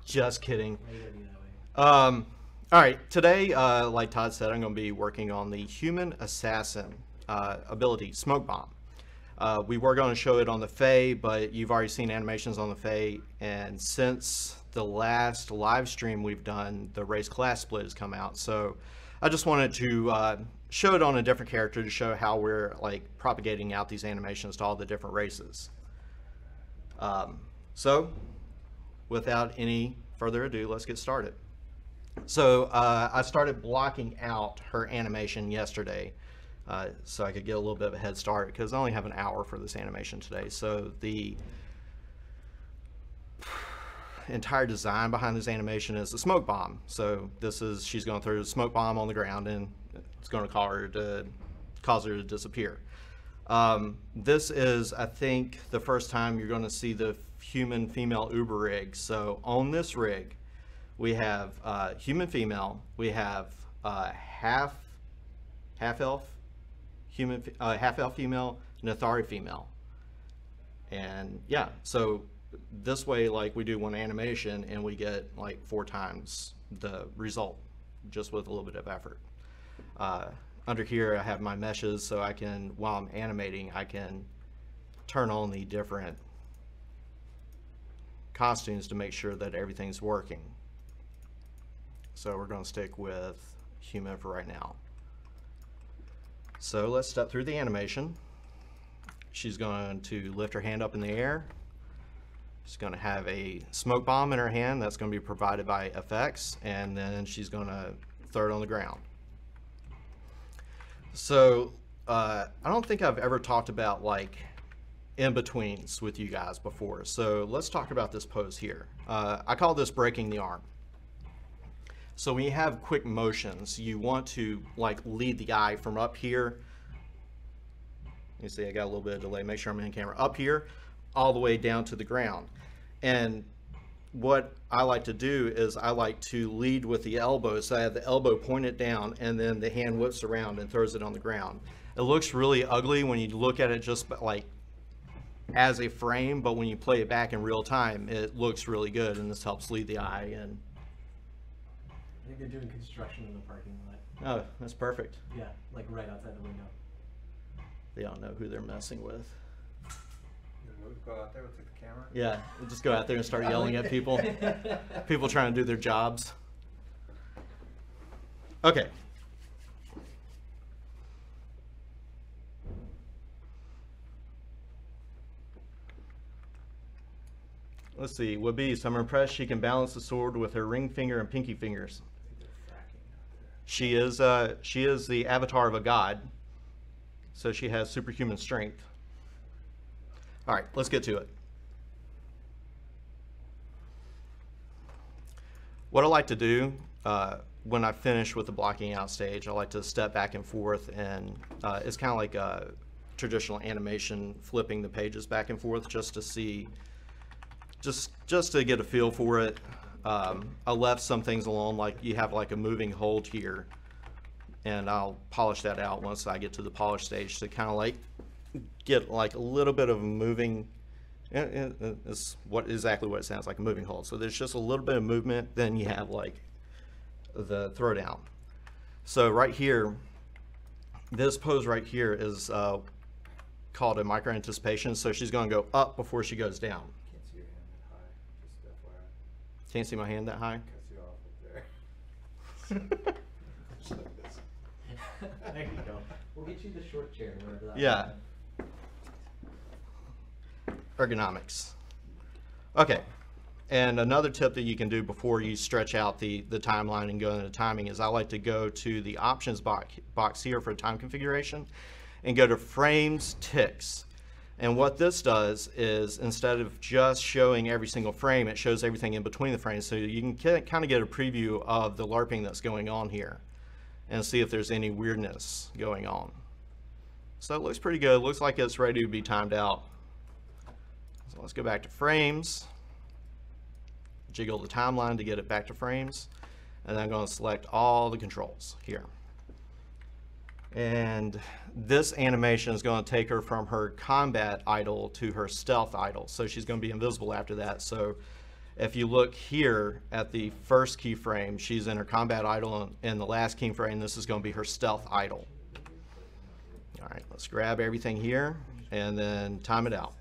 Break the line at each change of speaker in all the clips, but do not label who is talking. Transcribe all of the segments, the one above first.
Just kidding. All right, today, like Todd said, I'm going to be working on the Human Assassin ability, Smokebomb. We were going to show it on the Fae, but you've already seen animations on the Fae, and since the last live stream we've done, the race class split has come out. So I just wanted to show it on a different character to show how we're like propagating out these animations to all the different races. So without any further ado, let's get started. So I started blocking out her animation yesterday so I could get a little bit of a head start because I only have an hour for this animation today. So the entire design behind this animation is the smoke bomb. So this is, she's going to throw a smoke bomb on the ground and it's going to cause her to disappear. This is, I think, the first time you're going to see the human female Uber rig. So on this rig, we have human female, we have half elf female, Nethari female, and yeah. So this way, like we do one animation, and we get like 4 times the result, just with a little bit of effort. Under here, I have my meshes, so I can, while I'm animating, I can turn on the different costumes to make sure that everything's working. So we're going to stick with human for right now. So let's step through the animation. She's going to lift her hand up in the air. She's going to have a smoke bomb in her hand that's going to be provided by FX, and then she's going to throw it on the ground. So I don't think I've ever talked about like in-betweens with you guys before. So let's talk about this pose here. I call this breaking the arm. So when you have quick motions, you want to like lead the eye from up here. You see I got a little bit of delay, make sure I'm in camera. Up here, all the way down to the ground. And what I like to do is I like to lead with the elbow. So I have the elbow pointed down and then the hand whips around and throws it on the ground. It looks really ugly when you look at it just like as a frame, but when you play it back in real time, it looks really good, and this helps lead the eye in.
I think they're doing construction in the parking lot.
Oh, that's perfect.
Yeah, like right outside the window.
They don't know who they're messing with.
We'll go out there, we'll take the camera.
Yeah, we'll just go out there and start yelling at people. People trying to do their jobs. Okay. Let's see, Wabis, I'm impressed she can balance the sword with her ring finger and pinky fingers. She is the avatar of a god, so she has superhuman strength. All right, let's get to it. What I like to do when I finish with the blocking out stage, I like to step back and forth, and it's kind of like a traditional animation, flipping the pages back and forth just to see, just to get a feel for it. I left some things alone, like you have like a moving hold here, and I'll polish that out once I get to the polish stage to kind of like get like a little bit of a moving, it's exactly what it sounds like, a moving hold. So there's just a little bit of movement, then you have like the throwdown. So right here, this pose right here is called a micro anticipation. So she's going to go up before she goes down. Can't see my hand that high?
Cuts you off up there. Just like this.
There you go. We'll get you the short chair. That
yeah. Ergonomics. Okay. And another tip that you can do before you stretch out the timeline and go into timing is I like to go to the options box here for time configuration and go to frames ticks. And what this does is instead of just showing every single frame, it shows everything in between the frames. So you can kind of get a preview of the LARPing that's going on here and see if there's any weirdness going on. So it looks pretty good. It looks like it's ready to be timed out. So let's go back to frames, jiggle the timeline to get it back to frames, and then I'm going to select all the controls here. And this animation is going to take her from her combat idle to her stealth idle. So she's going to be invisible after that. So If you look here at the first keyframe, she's in her combat idle, and the last keyframe, this is going to be her stealth idle. All right, let's grab everything here and then time it out.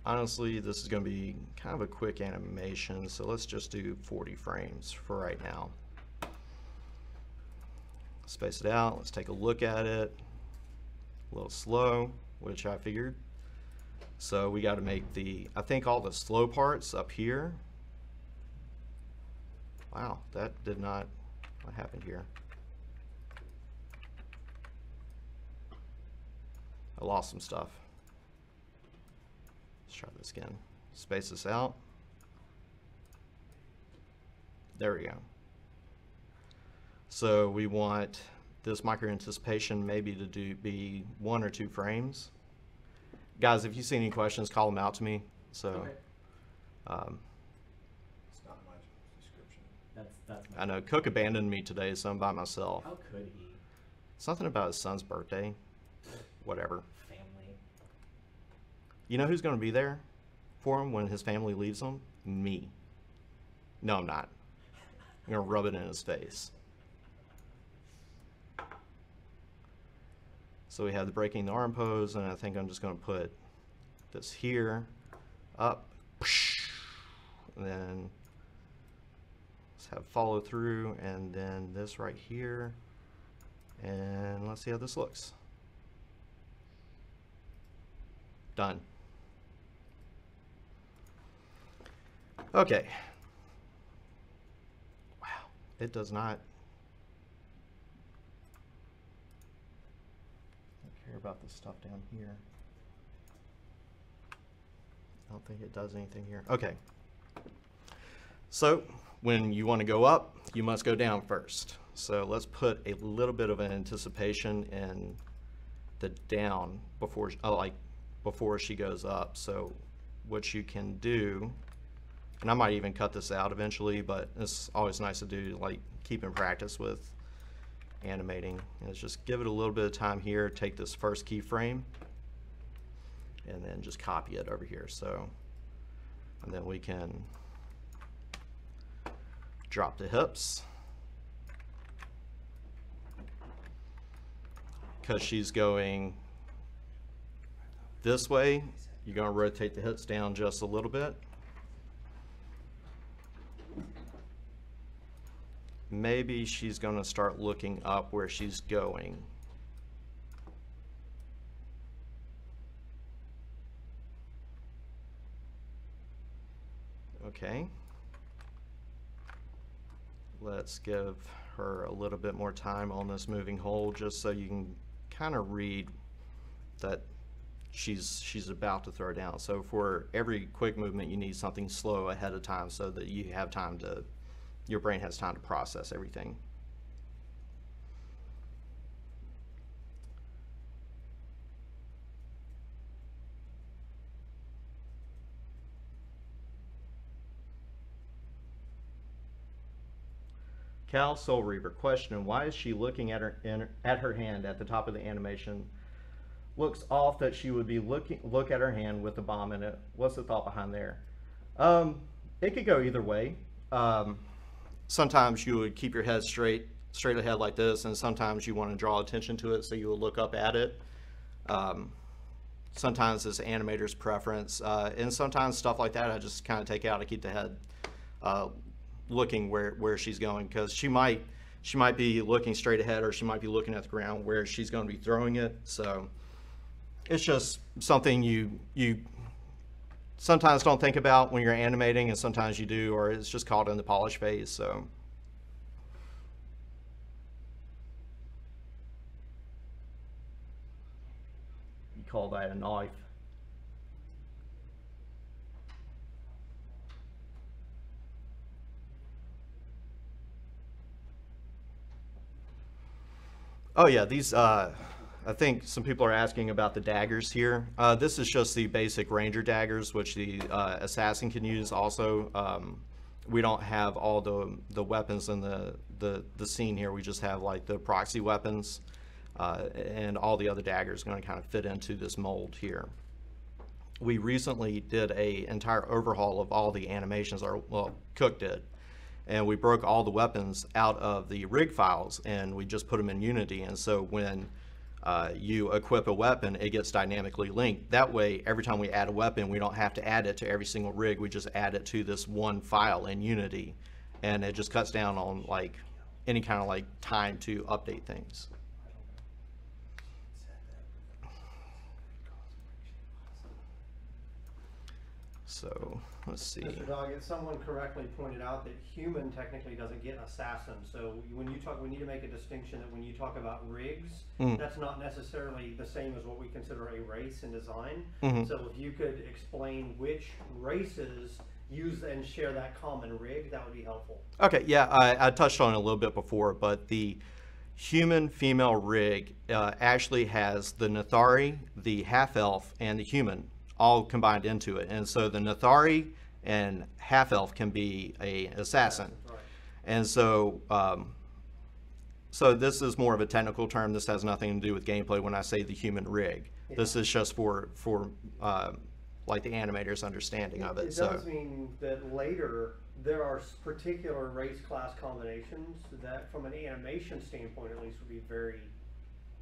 Honestly, this is going to be kind of a quick animation, so let's just do 40 frames for right now. Space it out. Let's take a look at it. A little slow, which I figured. So we got to make I think all the slow parts up here. Wow, that did not, what happened here? I lost some stuff. Let's try this again. Space this out. There we go. So we want this micro anticipation maybe to be 1 or 2 frames. Guys, if you see any questions, call them out to me. So,
Okay.
It's not my description.
That's my
I know Cook abandoned me today, so I'm by myself.
How could he?
Something about his son's birthday. Whatever.
Family.
You know who's going to be there for him when his family leaves him? Me. No, I'm not. I'm going to rub it in his face. So we have the breaking the arm pose, and I think I'm just going to put this here, up, and then let's have follow through, and then this right here, and let's see how this looks. Done. Okay. Wow, it does not care about the stuff down here. I don't think it does anything here. Okay. So when you want to go up, you must go down first. So let's put a little bit of an anticipation in the down before, before she goes up. So what you can do, and I might even cut this out eventually, but it's always nice to do, like, keep in practice with animating, is just give it a little bit of time here, take this first keyframe, and then just copy it over here. So, and then we can drop the hips. Because she's going this way, you're going to rotate the hips down just a little bit. Maybe she's going to start looking up where she's going. Okay. Let's give her a little bit more time on this moving hold, just so you can kind of read that she's about to throw down. So for every quick movement, you need something slow ahead of time so that you have time to, your brain has time to process everything. Cal Soul Reaver, question: why is she looking at her hand at the top of the animation? Looks off that she would be look at her hand with the bomb in it. What's the thought behind there? It could go either way. Sometimes you would keep your head straight ahead like this, and sometimes you want to draw attention to it, so you will look up at it. Sometimes it's animator's preference, and sometimes stuff like that I just kind of take out to keep the head looking where she's going, because she might be looking straight ahead, or she might be looking at the ground where she's going to be throwing it. So it's just something you sometimes don't think about when you're animating, and sometimes you do, or it's just called in the polish phase. So you call that a knife. Oh yeah, these, I think some people are asking about the daggers here. This is just the basic ranger daggers, which the assassin can use also. We don't have all the weapons in the scene here. We just have like the proxy weapons, and all the other daggers are going to kind of fit into this mold here. we recently did a entire overhaul of all the animations, or well, Cook did. And we broke all the weapons out of the rig files and we just put them in Unity. And so when you equip a weapon, it gets dynamically linked. That way, every time we add a weapon, we don't have to add it to every single rig. We just add it to this one file in Unity. And it just cuts down on like any kind of like time to update things. So let's see.
Mr. Doggett, someone correctly pointed out that human technically doesn't get assassin. So when you talk, we need to make a distinction that when you talk about rigs, that's not necessarily the same as what we consider a race in design. So if you could explain which races use and share that common rig, that would be helpful.
Okay, yeah, I touched on it a little bit before, but the human female rig actually has the Nethari, the half-elf, and the human all combined into it. And so the Nethari and half-elf can be a assassin.
Right.
And so so this is more of a technical term. This has nothing to do with gameplay when I say the human rig. Yeah. This is just for like the animator's understanding of it.
It does mean that later there are particular race class combinations that from an animation standpoint at least would be very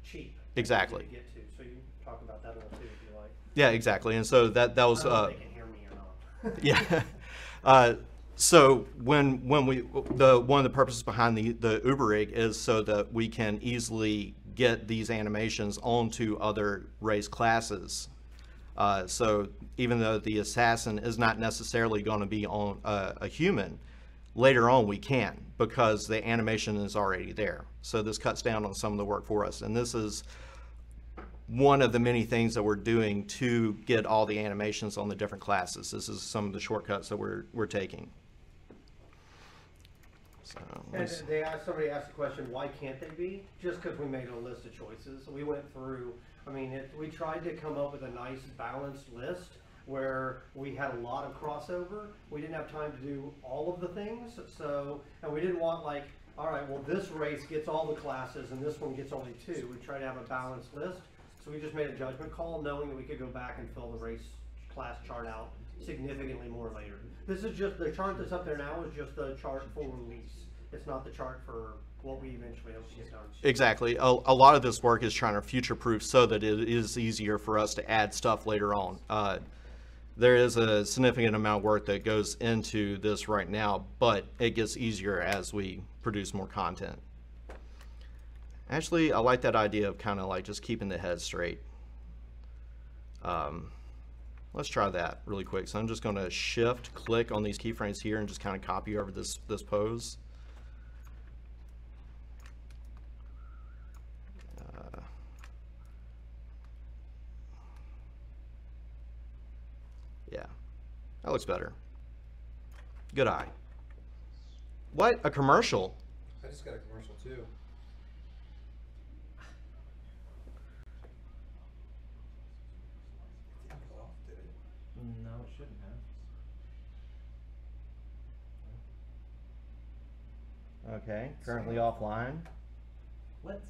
cheap.
Exactly.
To get to. So you talk about that a little too if you like.
Yeah, exactly. And so that was
I don't know if they can hear me or not.
yeah. So when we one of the purposes behind the Uber rig is so that we can easily get these animations onto other race classes. So even though the assassin is not necessarily going to be on a human, later on we can, because the animation is already there. So this cuts down on some of the work for us. And this is one of the many things that we're doing to get all the animations on the different classes. This is some of the shortcuts that we're taking. So,
and somebody asked the question, why can't they be? Just because we made a list of choices. We went through, I mean, we tried to come up with a nice balanced list where we had a lot of crossover. We didn't have time to do all of the things. So, and we didn't want like, all right, well this race gets all the classes and this one gets only 2. We tried to have a balanced list. So we just made a judgment call knowing that we could go back and fill the race class chart out significantly more later. This is just, the chart that's up there now is just the chart for release. It's not the chart for what we eventually hope to get done.
Exactly. A lot of this work is trying to future-proof so that it is easier for us to add stuff later on. There is a significant amount of work that goes into this right now, but it gets easier as we produce more content. Actually, I like that idea of kind of like just keeping the head straight. Let's try that really quick. So I'm just going to shift click on these keyframes here and just kind of copy over this pose. Yeah, that looks better. Good eye. What? A commercial?
I just got a commercial too.
No, it shouldn't have.
Okay, currently offline.
What?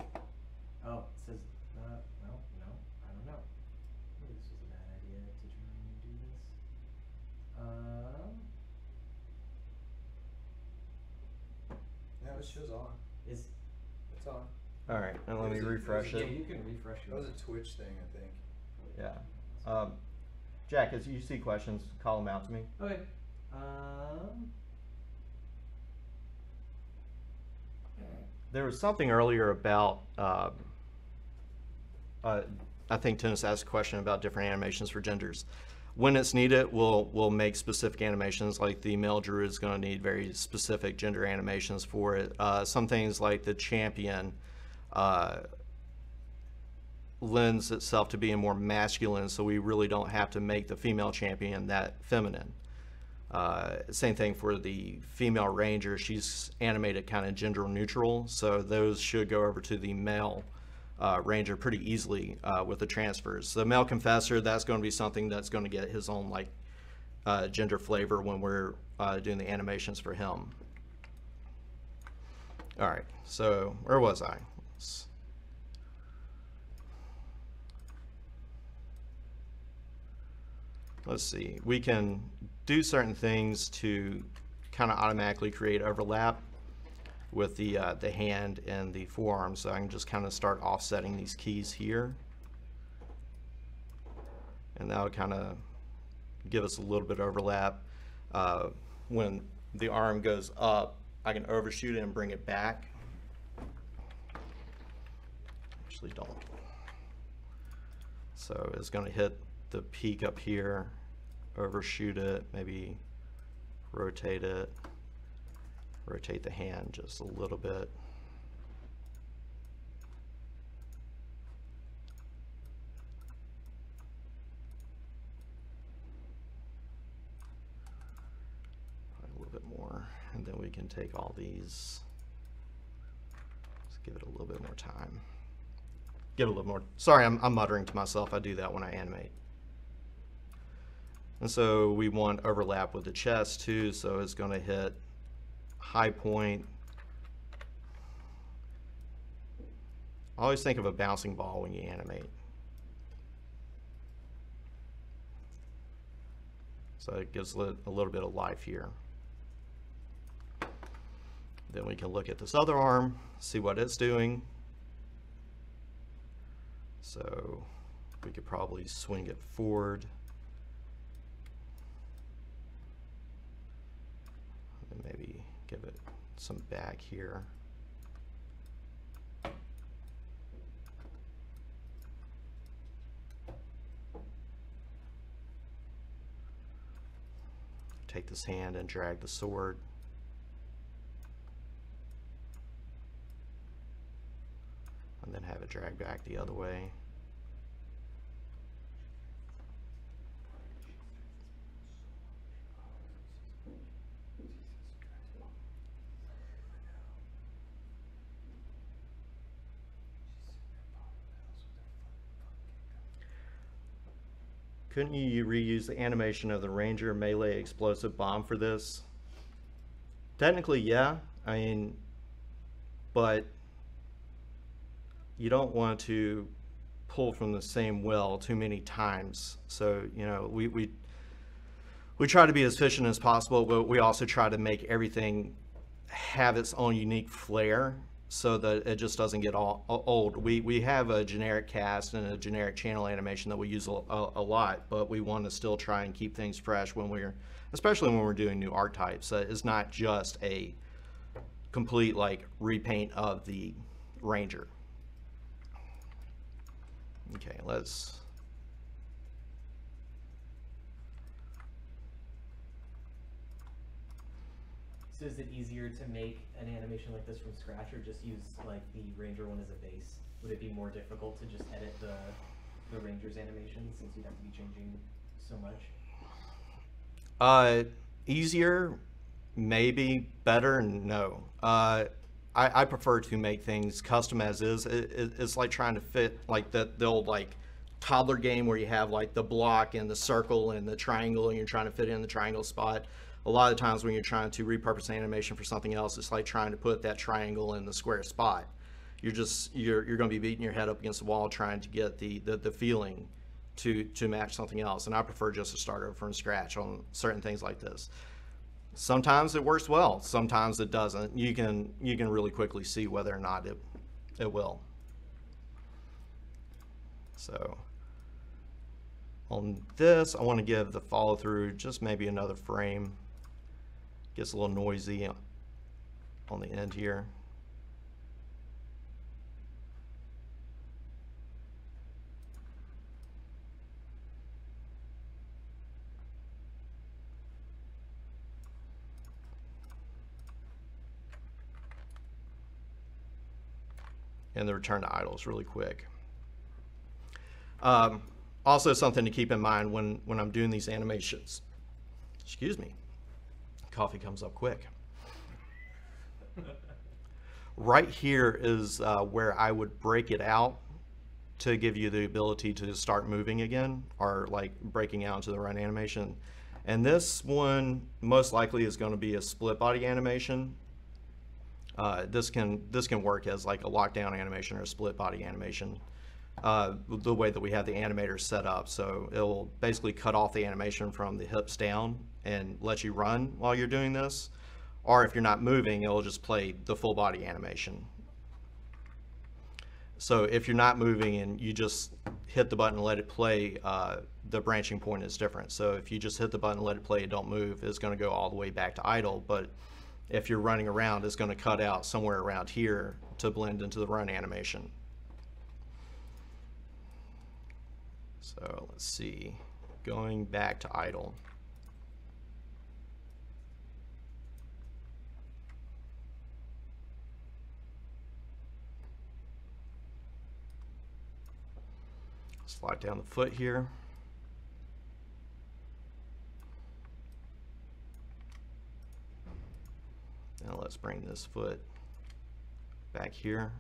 Oh, it says, no, I don't know. Maybe this was a bad idea to try and do this.
Yeah, it shows on.
It's
on.
All right, and let me refresh
yeah,
it.
you can refresh
That was
yours.
a Twitch thing, I think.
Yeah. Jack, as you see questions, call them out to me.
Okay.
There was something earlier about, I think Tennis asked a question about different animations for genders. When it's needed, we'll make specific animations, like the male druid is going to need very specific gender animations for it. Some things like the champion lends itself to being more masculine, so we really don't have to make the female champion that feminine. Same thing for the female ranger. She's animated kind of gender neutral, so those should go over to the male ranger pretty easily with the transfers. The male confessor, that's going to be something that's going to get his own like gender flavor when we're doing the animations for him. All right, so where was I? let's see, we can do certain things to kind of automatically create overlap with the hand and the forearm. So I can just kind of start offsetting these keys here. And that'll kind of give us a little bit of overlap. When the arm goes up, I can overshoot it and bring it back. Actually don't. So it's going to hit the peak up here, overshoot it, maybe rotate it, rotate the hand just a little bit. Probably a little bit more, and then we can take all these, just give it a little bit more time. Give it a little more. Sorry, I'm muttering to myself. I do that when I animate. And so we want overlap with the chest too, so it's going to hit high point. Always think of a bouncing ball when you animate. So it gives a little bit of life here. Then we can look at this other arm, see what it's doing. So we could probably swing it forward. And maybe give it some back here. Take this hand and drag the sword. And then have it drag back the other way. Couldn't you reuse the animation of the Ranger melee explosive bomb for this? Technically, yeah. I mean, but you don't want to pull from the same well too many times. So, you know, we try to be as efficient as possible, but we also try to make everything have its own unique flair so that it just doesn't get all old. We have a generic cast and a generic channel animation that we use a lot, but we want to still try and keep things fresh when especially when we're doing new archetypes. It's not just a complete like repaint of the Ranger. Okay, let's.
So is it easier to make an animation like this from scratch, or just use like the Ranger one as a base? Would it be more difficult to just edit the Ranger's animation since you'd have to be changing so much?
Easier, maybe. Better, no. I prefer to make things custom as is. It's like trying to fit like the old like toddler game where you have like the block and the circle and the triangle and you're trying to fit in the triangle spot. A lot of times when you're trying to repurpose animation for something else, it's like trying to put that triangle in the square spot. You're going to be beating your head up against the wall trying to get the feeling to match something else. And I prefer just to start over from scratch on certain things like this. Sometimes it works well, sometimes it doesn't. You can really quickly see whether or not it will. So on this, I want to give the follow through just maybe another frame. Gets a little noisy on the end here. And the return to idle is really quick. Also something to keep in mind when I'm doing these animations. Excuse me. Coffee comes up quick. Right here is where I would break it out to give you the ability to start moving again, or like breaking out into the run animation. And this one most likely is going to be a split body animation. This can work as like a lockdown animation or a split body animation. the way that we have the animator set up. So it'll basically cut off the animation from the hips down and let you run while you're doing this. Or if you're not moving, it'll just play the full body animation. So if you're not moving and you just hit the button and let it play, the branching point is different. So if you just hit the button and let it play and don't move, it's going to go all the way back to idle. But if you're running around, it's going to cut out somewhere around here to blend into the run animation. So let's see, going back to idle. Slide down the foot here. Now let's bring this foot back here.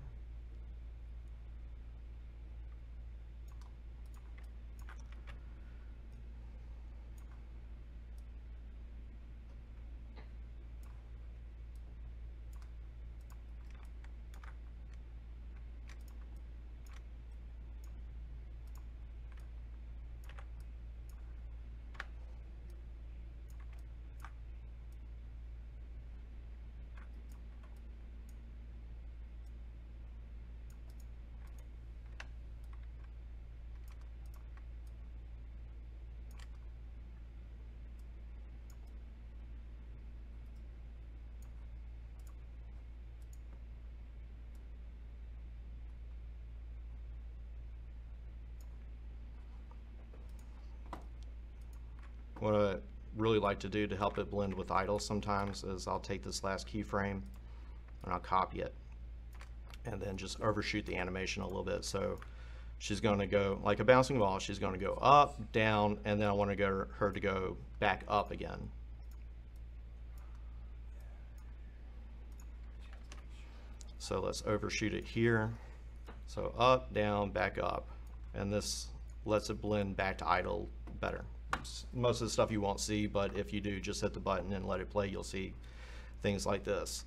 What I really like to do to help it blend with idle sometimes is I'll take this last keyframe and I'll copy it and then just overshoot the animation a little bit. So she's going to go like a bouncing ball. She's going to go up, down, and then I want her to go back up again. So let's overshoot it here. So up, down, back up. And this lets it blend back to idle better. Most of the stuff you won't see, but if you do just hit the button and let it play, you'll see things like this.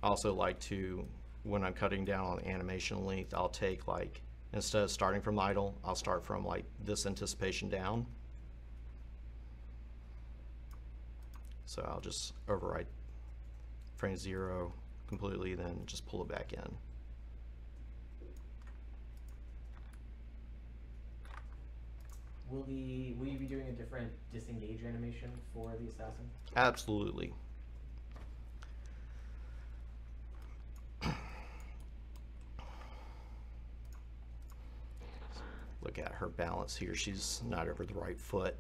Also like to, when I'm cutting down on the animation length, I'll take like, instead of starting from idle, I'll start from like this anticipation down. So I'll just overwrite frame 0 completely, then just pull it back in.
Will you be doing a different disengage animation for the assassin?
Absolutely. Look at her balance here. She's not over the right foot.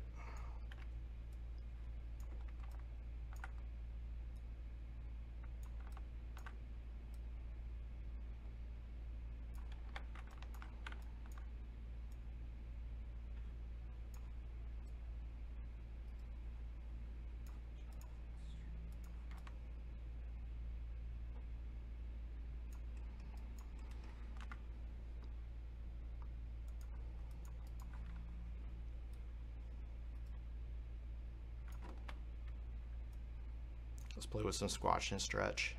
Let's play with some squash and stretch.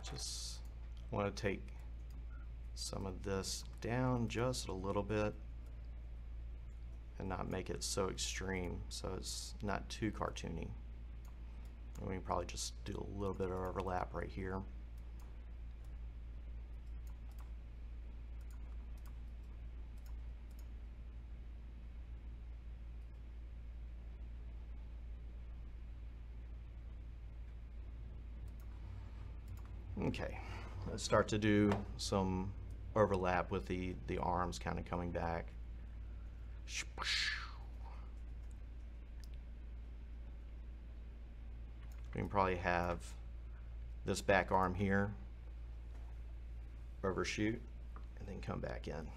Just want to take some of this down just a little bit and not make it so extreme so it's not too cartoony. And we can probably just do a little bit of overlap right here. Okay, let's start to do some overlap with the arms kind of coming back. We can probably have this back arm here, overshoot, and then come back in.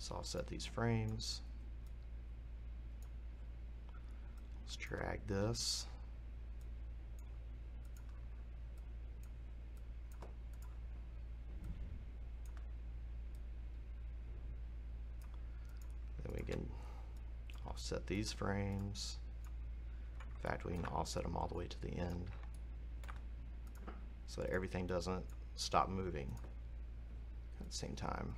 Let's offset these frames. Let's drag this. Then we can offset these frames. In fact, we can offset them all the way to the end so that everything doesn't stop moving at the same time.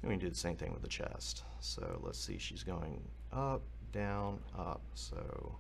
And we can do the same thing with the chest. So let's see, she's going up, down, up. So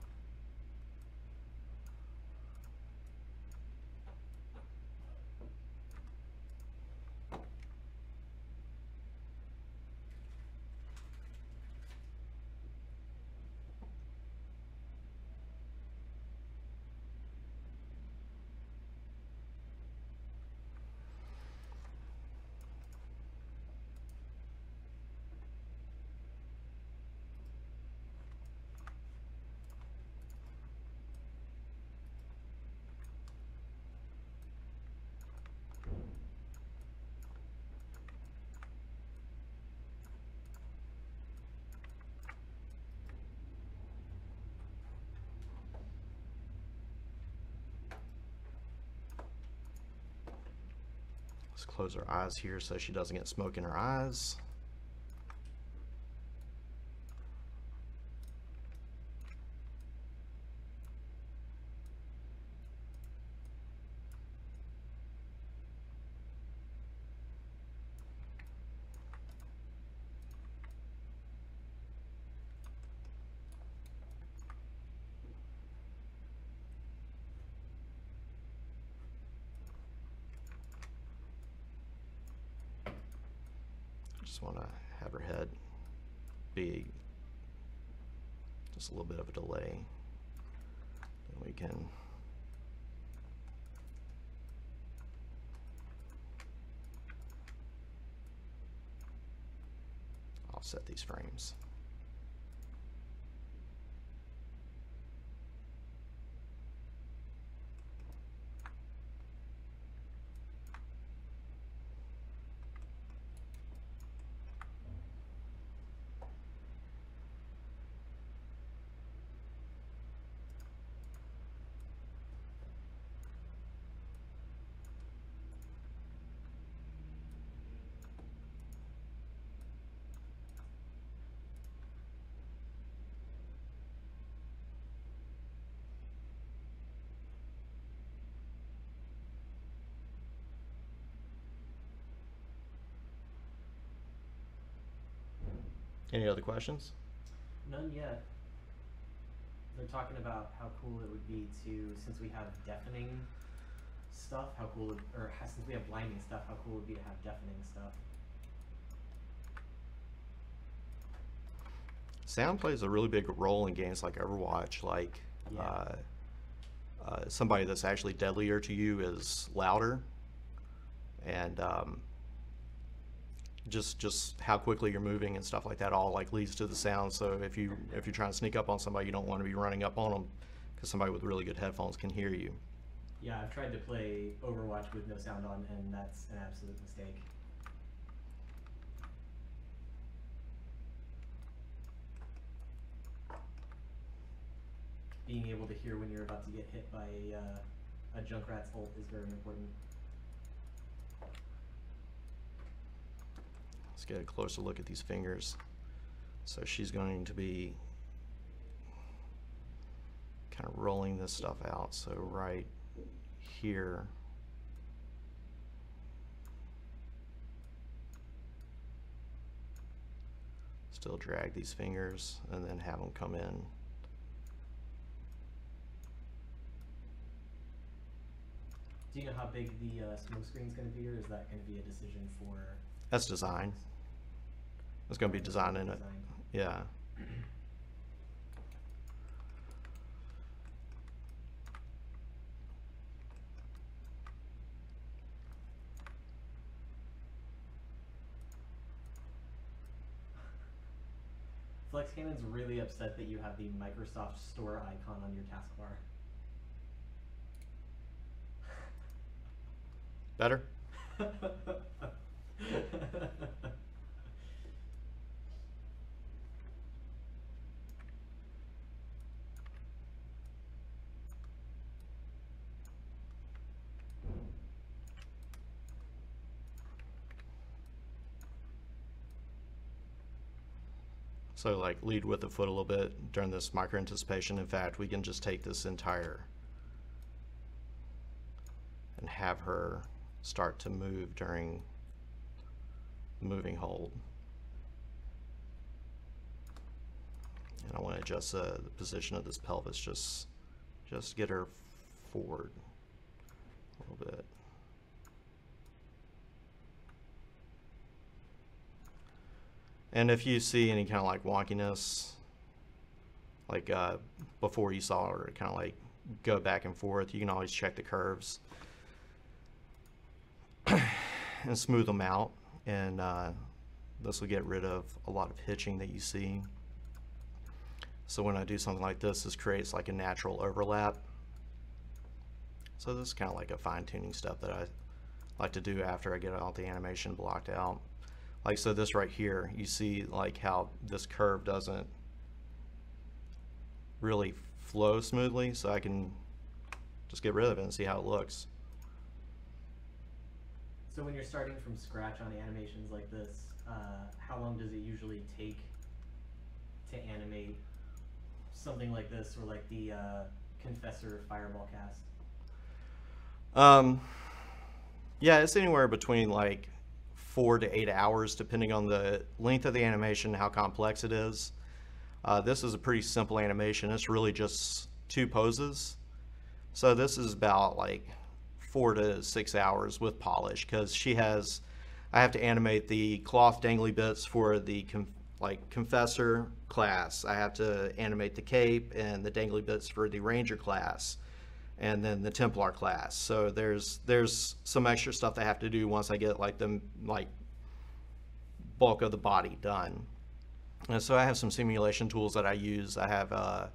let's close her eyes here so she doesn't get smoke in her eyes. Just want to have her head be just a little bit of a delay. Then we can offset these frames. Any other questions?
None yet. They're talking about how cool it would be to, since we have deafening stuff, how cool, since we have blinding stuff, how cool it would be to have deafening stuff.
Sound plays a really big role in games like Overwatch. Like,
Yeah.
Somebody that's actually deadlier to you is louder, and just how quickly you're moving and stuff like that all like leads to the sound. So if you're trying to sneak up on somebody, you don't want to be running up on them because somebody with really good headphones can hear you.
Yeah, I've tried to play Overwatch with no sound on, and that's an absolute mistake. Being able to hear when you're about to get hit by a Junkrat's ult is very important.
Let's get a closer look at these fingers. So she's going to be kind of rolling this stuff out. So right here, still drag these fingers and then have them come in.
Do you know how big the smoke screen is going to be, or is that going to be a decision for?
That's design. It's going to be design in it. Yeah.
Flex Cannon's really upset that you have the Microsoft Store icon on your taskbar.
Better? So like lead with the foot a little bit during this micro anticipation. In fact, we can just take this entire and have her start to move during the moving hold. And I want to adjust the position of this pelvis, just get her forward a little bit. And if you see any kind of like wonkiness, like before you saw her kind of like go back and forth, you can always check the curves and smooth them out, and this will get rid of a lot of hitching that you see. So when I do something like this, this creates like a natural overlap. So this is kind of like a fine-tuning step that I like to do after I get all the animation blocked out. Like, so this right here, you see like how this curve doesn't really flow smoothly, so I can just get rid of it and see how it looks.
So when you're starting from scratch on animations like this, how long does it usually take to animate something like this, or like the Confessor Fireball cast?
Yeah, it's anywhere between like 4 to 8 hours, depending on the length of the animation, how complex it is. This is a pretty simple animation. It's really just 2 poses. So this is about like 4 to 6 hours with polish, because I have to animate the cloth dangly bits for the Confessor class. I have to animate the cape and the dangly bits for the Ranger class, and then the Templar class. So there's some extra stuff that I have to do once I get like the bulk of the body done. And so I have some simulation tools that I use. I have a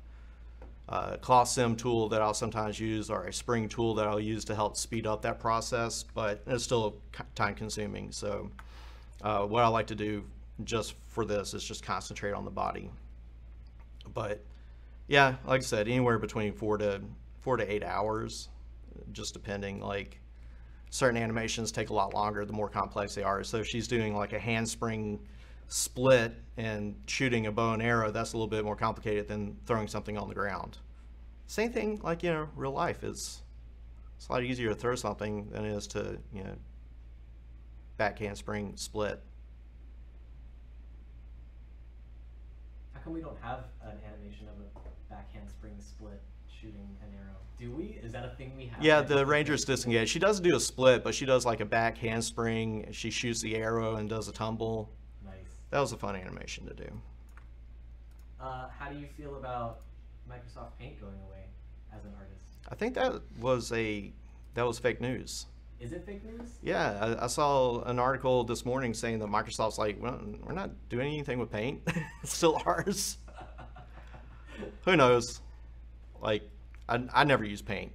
cloth sim tool that I'll sometimes use, or a spring tool that I'll use to help speed up that process, but it's still time consuming. So what I like to do just for this is just concentrate on the body. But yeah, like I said, anywhere between 4 to 8 hours, just depending. Like certain animations take a lot longer the more complex they are. So if she's doing like a handspring split and shooting a bow and arrow, that's a little bit more complicated than throwing something on the ground. Same thing, like, real life it's a lot easier to throw something than it is to, back handspring split.
How come we don't have an animation of a back handspring split shooting an arrow? Do we? Is that a thing we have?
Yeah, the Ranger's disengaged. She doesn't do a split, but she does like a back handspring. She shoots the arrow and does a tumble.
Nice.
That was a fun animation to do.
How do you feel about Microsoft Paint going away as an artist?
I think that was fake news.
Is it fake news?
Yeah, I saw an article this morning saying that Microsoft's like, well, we're not doing anything with Paint. It's still ours. Who knows? Like, I never used Paint.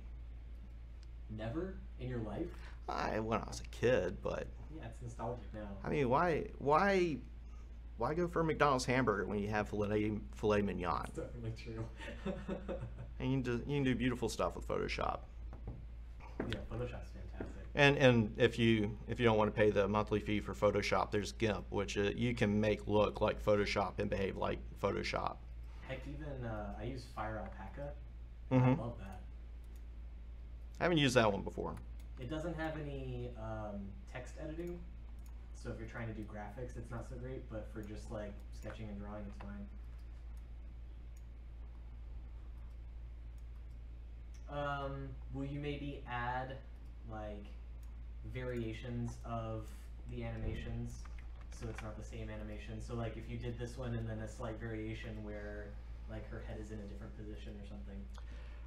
Never in your life?
When I was a kid, but
Yeah, it's nostalgic now.
I mean, why go for a McDonald's hamburger when you have filet mignon?
It's definitely true.
And you can do beautiful stuff with Photoshop.
Yeah, Photoshop's fantastic.
And if you don't want to pay the monthly fee for Photoshop, there's GIMP, which you can make look like Photoshop and behave like Photoshop.
Heck, even I use Fire Alpaca.
Mhm.
I love that.
I haven't used that one before.
It doesn't have any text editing, so if you're trying to do graphics, it's not so great, but for just like sketching and drawing, it's fine. Will you maybe add like variations of the animations so it's not the same animation? So like if you did this one and then a slight variation where like her head is in a different position or something.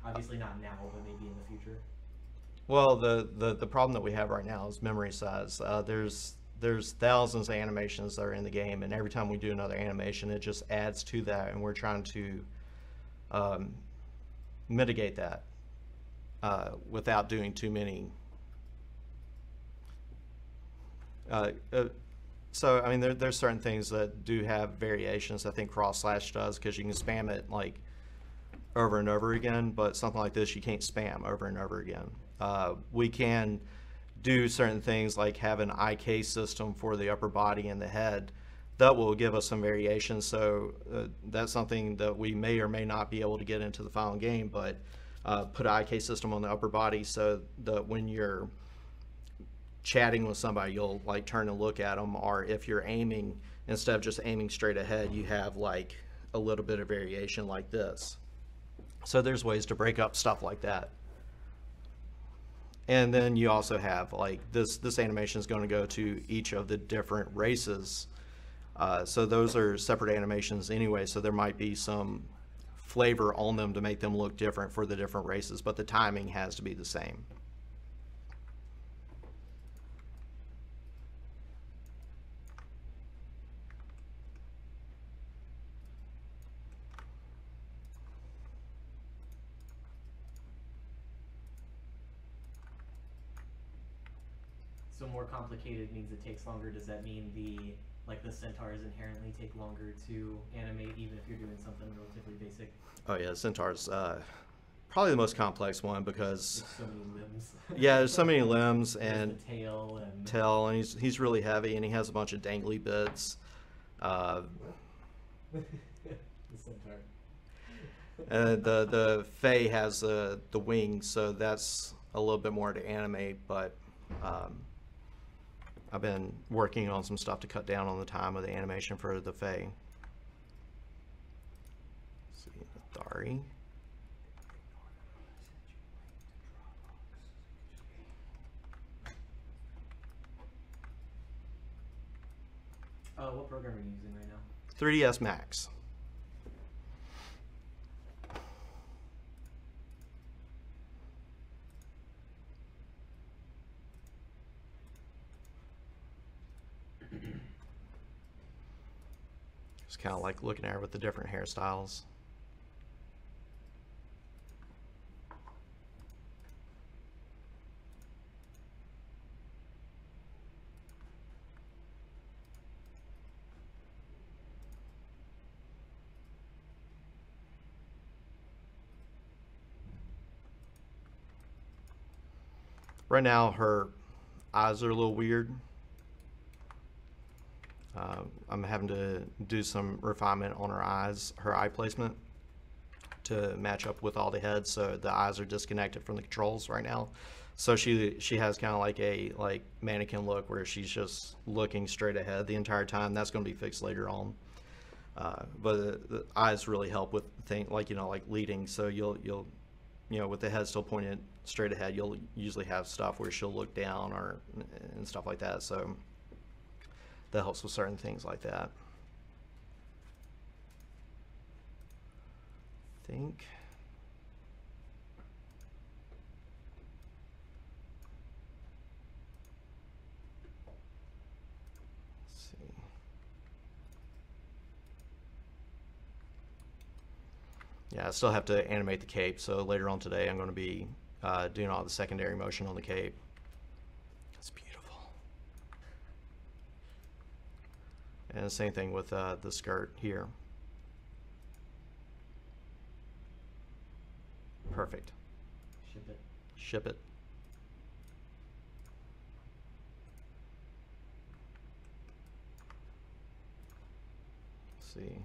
Obviously not now, but maybe in the future.
Well, the problem that we have right now is memory size. There's thousands of animations that are in the game, and every time we do another animation, it just adds to that, and we're trying to mitigate that without doing too many So, I mean, there's certain things that do have variations. I think cross slash does, because you can spam it like over and over again, but something like this you can't spam over and over again. We can do certain things like have an IK system for the upper body and the head that will give us some variation. So that's something that we may or may not be able to get into the final game, but put an IK system on the upper body so that when you're chatting with somebody, you'll like turn and look at them, or if you're aiming, instead of just aiming straight ahead, you have like a little bit of variation like this. So there's ways to break up stuff like that. And then you also have like this animation is going to go to each of the different races. So those are separate animations anyway, so there might be some flavor on them to make them look different for the different races, but the timing has to be the same.
So more complicated means it takes longer. Does that mean the centaurs inherently take longer to animate, even if you're doing something relatively basic?
Oh yeah, centaur's probably the most complex one because
there's so many limbs.
Yeah, there's so many limbs
There's
and
the
tail, and he's really heavy and he has a bunch of dangly bits.
The centaur.
The Fae has the wings, so that's a little bit more to animate, but I've been working on some stuff to cut down on the time of the animation for the Fae. Let's see, Nethari.
What program are you using right now?
3ds Max. Just kind of like looking at her with the different hairstyles. Right now, her eyes are a little weird. I'm having to do some refinement on her eyes, her eye placement, to match up with all the heads, so the eyes are disconnected from the controls right now. So she has kind of like a mannequin look where she's just looking straight ahead the entire time. That's going to be fixed later on. But the eyes really help with things like leading. So you'll with the head still pointed straight ahead, you'll usually have stuff where she'll look down and stuff like that. So that helps with certain things like that. I think. Let's see. Yeah, I still have to animate the cape, so later on today I'm going to be doing all the secondary motion on the cape. It's beautiful. And the same thing with the skirt here. Perfect.
Ship it.
Ship it. Let's see.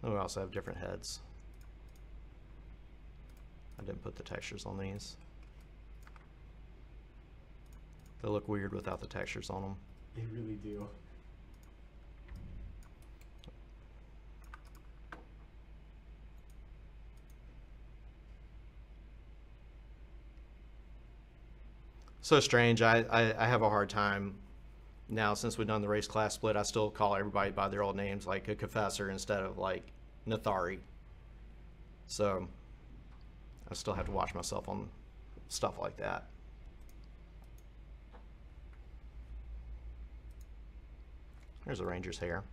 Then we also have different heads. I didn't put the textures on these. They look weird without the textures on them.
They really do.
So strange. I have a hard time now, since we've done the race class split. I still call everybody by their old names, like a Confessor instead of like Nethari. So I still have to watch myself on stuff like that. There's a ranger's hair.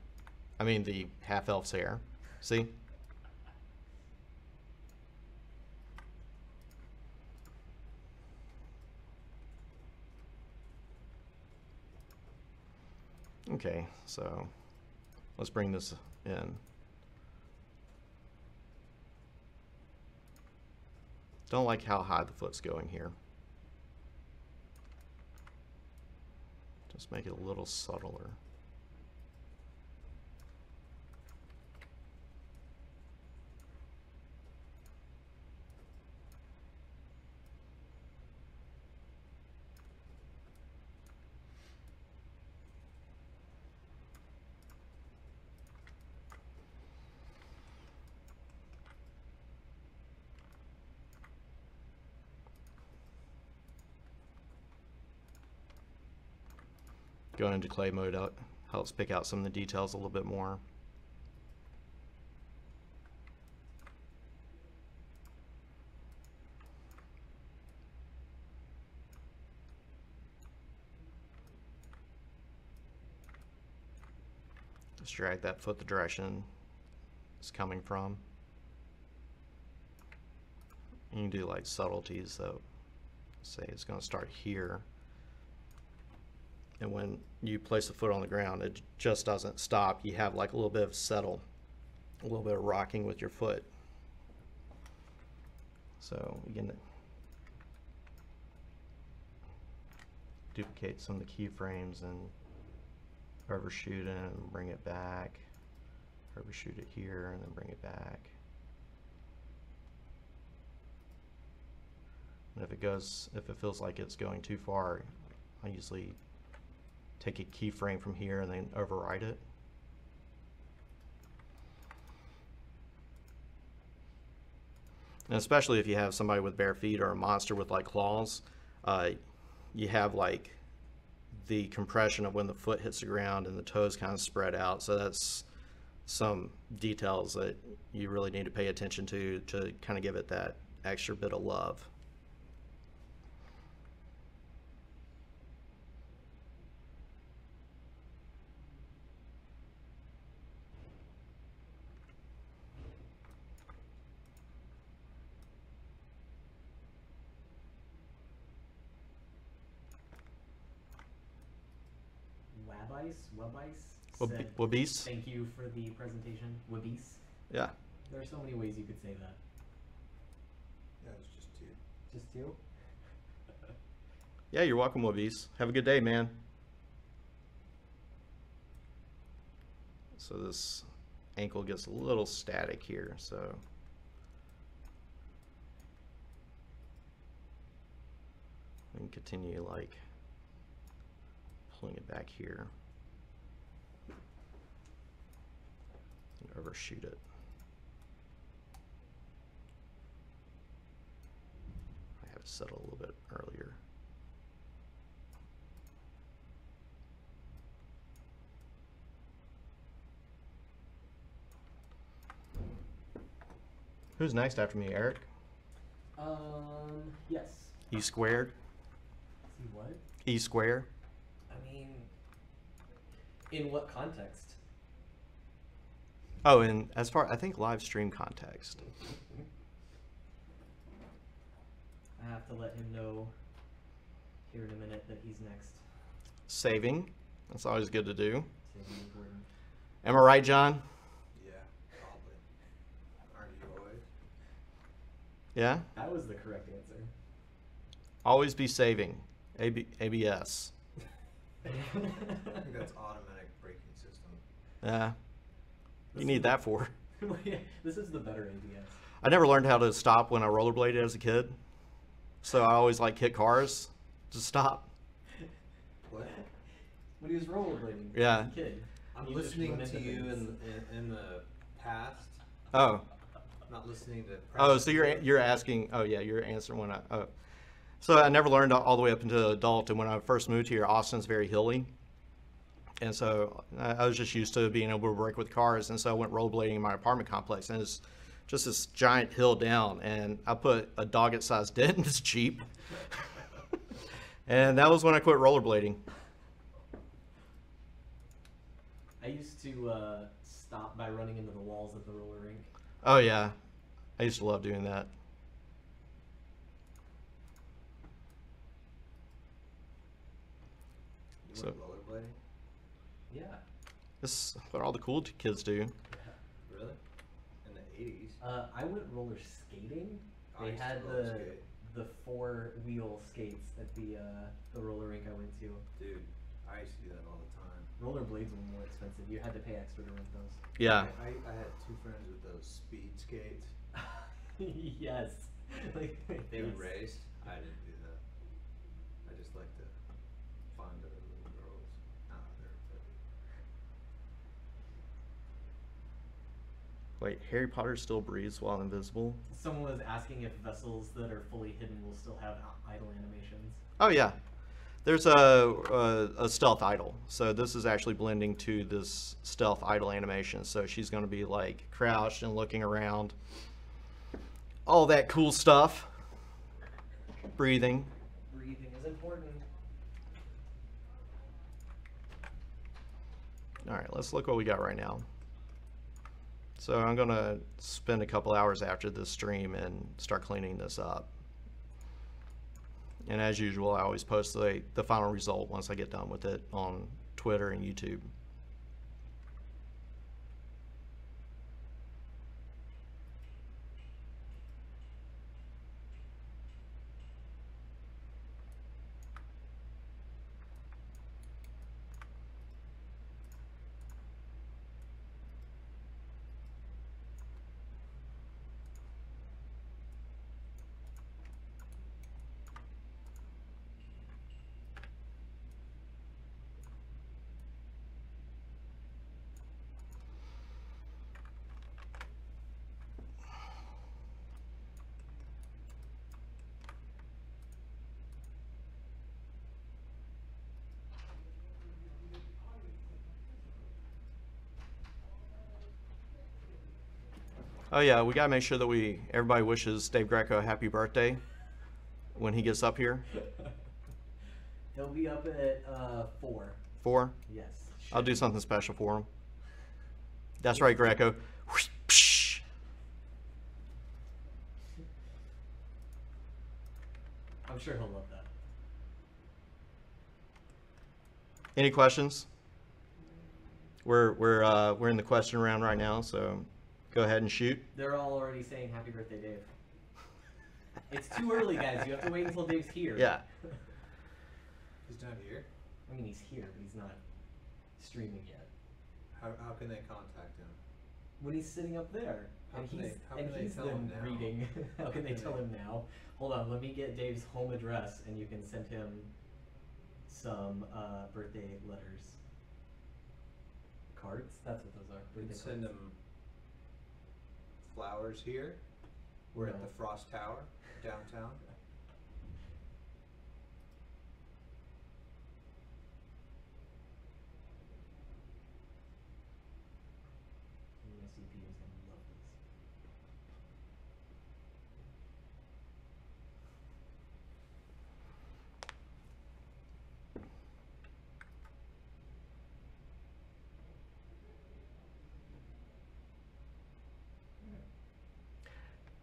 I mean the half-elf's hair. See? Okay, so let's bring this in. Don't like how high the foot's going here. Just make it a little subtler. Going into clay mode helps pick out some of the details a little bit more. Just drag that foot the direction it's coming from. You can do like subtleties, so say it's going to start here. And when you place the foot on the ground, it just doesn't stop. You have like a little bit of settle, a little bit of rocking with your foot. So we can duplicate some of the keyframes and overshoot it and bring it back. Overshoot it here and then bring it back. And if it feels like it's going too far, I usually take a keyframe from here and then override it. And especially if you have somebody with bare feet or a monster with like claws, you have like the compression of when the foot hits the ground and the toes kind of spread out. So that's some details that you really need to pay attention to kind of give it that extra bit of love.
Wabice said,
Wabice?
thank you for the presentation. Wabice?
Yeah.
There are so many ways you could say that.
Yeah, it's just two.
Just two?
Yeah, you're welcome, Wabice. Have a good day, man. So this ankle gets a little static here, so we can continue like pulling it back here and overshoot it. I have it settle a little bit earlier. Who's next after me, Eric?
Yes.
E squared?
See what?
E square?
I mean, in what context?
Oh, and as far, I think live stream context.
I have to let him know here in a minute that he's next.
Saving. That's always good to do.
Saving important.
Am I right, John?
Yeah, probably. Aren't you always?
Yeah?
That was the correct answer.
Always be saving. ABS.
I think that's automatic braking system.
Yeah. You need that for.
This is the better ABS.
I never learned how to stop when I rollerbladed as a kid. So I always like hit cars to stop.
What?
When he was rollerblading
Yeah.
as a kid.
I'm
he just
listening
went
to
into
you
things.
in the past.
Oh.
Not listening to.
Oh, so you're asking, oh yeah, you're answering when so I never learned all the way up until adult, and when I first moved here, Austin's very hilly. And so I was just used to being able to brake with cars, and so I went rollerblading in my apartment complex, and it's just this giant hill down, and I put a Doggett-sized dent in this Jeep. And that was when I quit rollerblading.
I used to stop by running into the walls of the roller rink.
Oh yeah, I used to love doing that.
You
So-
went rollerblading?
Yeah.
This is what all the cool kids do.
Really? In the 80s?
I went roller skating.
I
They
used to
had
roller
the
skate.
the 4-wheel skates at the roller rink I went to.
Dude, I used to do that all the time.
Rollerblades were more expensive. You had to pay extra to rent those.
Yeah.
I had 2 friends with those speed skates.
Yes. Like
They would
yes.
race. I didn't do that. I just like to find other little girls.
Wait, Harry Potter still breathes while invisible?
Someone was asking if vessels that are fully hidden will still have idle animations.
Oh yeah. There's a stealth idle. So this is actually blending to this stealth idle animation. So she's going to be like crouched and looking around. All that cool stuff. Breathing.
Breathing is important.
All right, let's look what we got right now. So I'm going to spend a couple hours after this stream and start cleaning this up. And as usual, I always post the final result once I get done with it on Twitter and YouTube. Oh yeah, we gotta make sure that everybody wishes Dave Greco a happy birthday when he gets up here.
He'll be up at 4.
4?
Yes.
I'll do something special for him. That's right, Greco.
I'm sure he'll love that.
Any questions? We're in the question round right now, so go ahead and shoot.
They're all already saying happy birthday, Dave. It's too early, guys. You have to wait until Dave's here.
Yeah.
He's not here?
I mean, he's here, but he's not streaming yet.
How can they contact him?
When he's sitting up there,
How
and
can
he's
they- how can they
he's
tell
then
him now?
reading. How can they
can
tell
they-
him now? Hold on, let me get Dave's home address, and you can send him some birthday letters. Cards? That's what those are.
We can
Birthday
send
cards.
him flowers here. We're at
No.
the Frost Tower, downtown.
My CPU is gonna love this.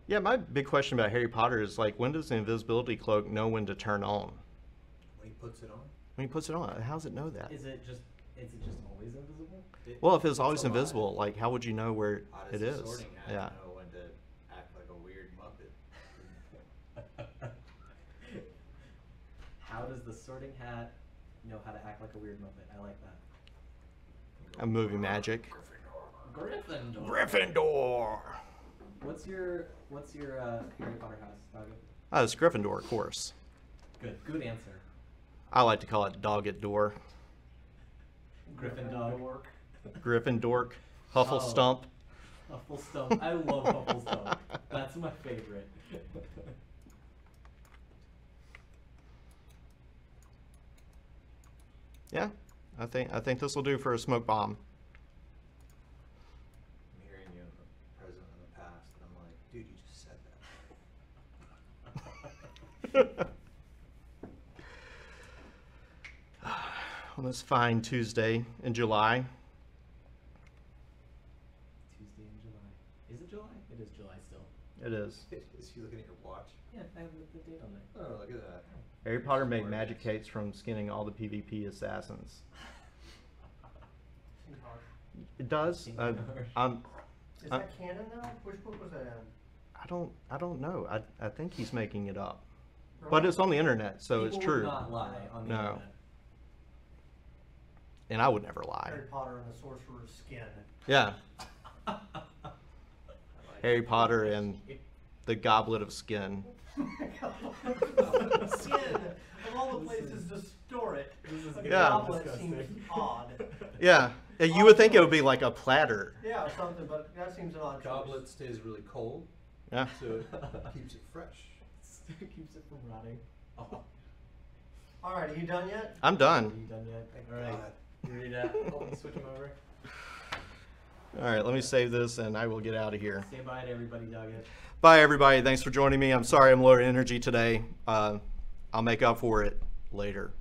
Yeah, my big question about Harry Potter is like, when does the invisibility cloak know when to turn on?
When he puts it on.
When he puts it on, how does it know that?
Is it just always invisible?
Well, if it's always
a lie.
invisible, like how would you know where
How
it
does
is?
the sorting hat
Yeah.
know when to act like a weird Muppet?
How does the sorting hat know how to act like a weird Muppet? I like that.
A movie magic.
Gryffindor.
Gryffindor.
What's your Harry Potter house, Doggett?
Oh, it's Gryffindor, of course.
Good answer.
I like to call it Doggett door.
Gryffindor.
Gryffindor. Hufflestump.
Hufflestump. I love Hufflestump. That's my favorite.
Yeah, I think this will do for a smoke bomb.
I'm hearing you, president of the past, and I'm like, dude, you just said that.
On this fine Tuesday in July.
Tuesday in July. Is it July? It is July still.
It is.
Is he looking at your watch?
Yeah, I have the date on there.
Oh, look at that.
Harry Potter made magic cakes from skinning all the PvP assassins. It does.
Is
that canon though? Which book was that in?
I don't know. I think he's making it up.
Really?
But it's on the internet, so it's
People
true.
would not lie on the
No.
internet.
And I would never lie.
Harry Potter and the Sorcerer's Skin.
Yeah. Harry Potter and the Goblet of Skin.
Skin! Of all the places to store it, a
Yeah.
goblet seems odd.
Yeah. You would think it would be like a platter.
Yeah, or something, but that seems an odd choice.
Goblet stays really cold,
Yeah.
so it keeps it fresh.
Keeps it from rotting. Oh.
Alright, are you done yet?
I'm
Are
done.
you done yet?
Thank
All right.
God.
You ready to help me switch him over?
All right, let me save this and I will get out of here.
Say bye to everybody, Doggett.
Bye, everybody. Thanks for joining me. I'm sorry I'm low energy today. I'll make up for it later.